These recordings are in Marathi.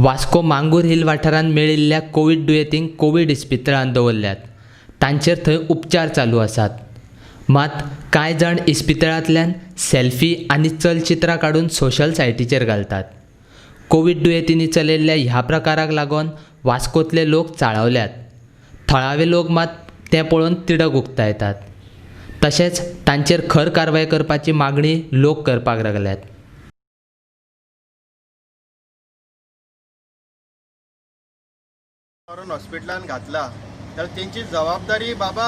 वास्को मांगूर हिल वाठारांत मेळिल्ल्या कोवीड दुयेंतींक कोवीड इस्पितळांत दवरल्यात. तांचेर थंय उपचार चालू आसात. मात कांय जाण इस्पितळांतल्यान सेल्फी आनी चलचित्रां काडून सोशल सायटीचेर घालतात. कोवीड दुयेंतींनी चलिल्ल्या ह्या प्रकाराक लागून वास्कोतले लोक चाळवल्यात. थळावे लोक मात तें पळोवन तिडक उक्तायतात. तशेंच तांचेर खर कारवाय करपाची मागणी लोक करपाक लागल्यात. हॉस्पिटलान घातला तर त्यांची जबाबदारी बाबा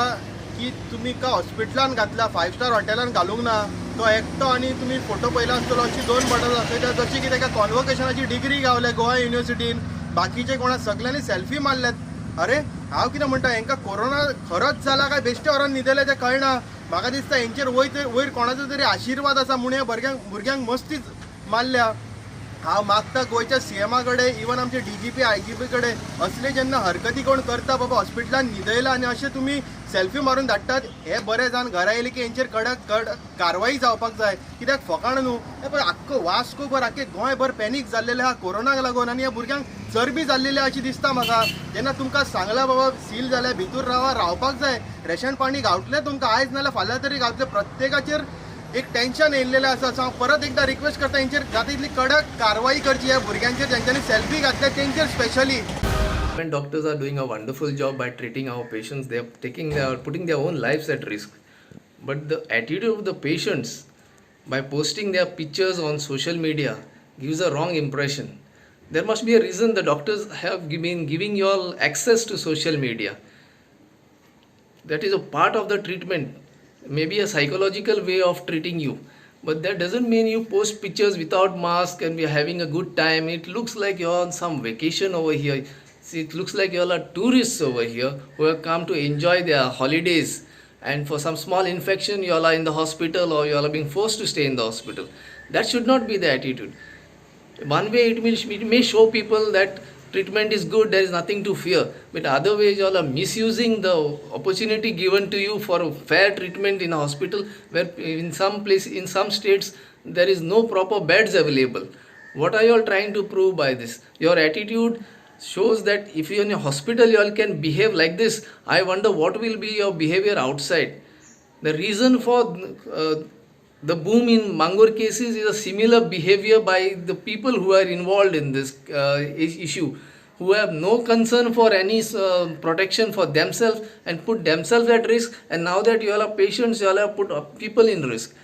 की तुम्ही का हॉस्पिटलान घातला, 5 स्टार हॉटेलान घालूंक ना. तो एकटो आणि तुम्ही फोटो पयला आसतलो अशी 2 बॉटल आसता जशी की ताका कॉन्वोकेशनाची डिग्री गावल्या गोवा युनिव्हर्सिटीन. बाकीचे कोणा सगळ्यांनी सेल्फी मारल्यात. अरे हांव कितें म्हणटा, हांकां कोरोना खरोच जाला काय बेश्टे व्हरोन न्हिदले तें कळना. म्हाका दिसता हेंचेर वयर कोणाचो तरी आशिर्वाद आसा म्हणून ह्या भुरग्यांक मस्तीच मारल्या. हांव मागता गोंयच्या सीएमा कडेन, इवन आमचे DGP IGP कडेन असले जेन्ना हरकती कोण करता बाबा हॉस्पिटलान न्हिदयला आनी अशें तुमी सेल्फी मारून धाडटात, हे बरें जावन घरा येयले की हेंचेर कडक कारवाई जावपाक जाय. कित्याक फकाण न्हू, हे पळय आख्खो वास्कोभर आख्खे गोंयभर पॅनीक जाल्लेले आहा कोरोनाक लागून आनी ह्या भुरग्यांक चरबी जाल्लेली अशी दिसता म्हाका. जेन्ना तुमकां सांगला बाबा सील जाल्या भितूर रावपाक जाय, रेशन पाणी गावतलें तुमकां आयज नाल्यार फाल्यां तरी गावतलें. प्रत्येकाचेर एक टेन्शन येयलेलें आसा. सो हांव परत एकदां रिक्वेस्ट करता हेंचेर जाता तितली कडक कारवाई करची ह्या भुरग्यांचेर जेंच्यांनी सेल्फी घातल्या तेंचेर specially. When doctors are doing a wonderful job by treating our patients, they are putting their own lives at risk. But the attitude of the patients by posting their pictures on social media gives a wrong impression. There must be a reason the doctors have been giving you all access to social media. That is a part of the treatment, maybe a psychological way of treating you. But that doesn't mean you post pictures without mask and we are having a good time. It looks like you're on some vacation over here. See, it looks like you all are tourists over here who have come to enjoy their holidays, and for some small infection you all are in the hospital or you all are being forced to stay in the hospital. That should not be the attitude. One way it may show people that treatment is good, there is nothing to fear, but other ways you all are misusing the opportunity given to you for a fair treatment in a hospital where in some states there is no proper beds available. What are you all trying to prove by this? Your attitude shows that if you are in a hospital you all can behave like this. I wonder what will be your behavior outside. The reason for the boom in Mangur cases is a similar behavior by the people who are involved in this issue, who have no concern for any protection for themselves and put themselves at risk. And now that you all are patients, you all have put people in risk.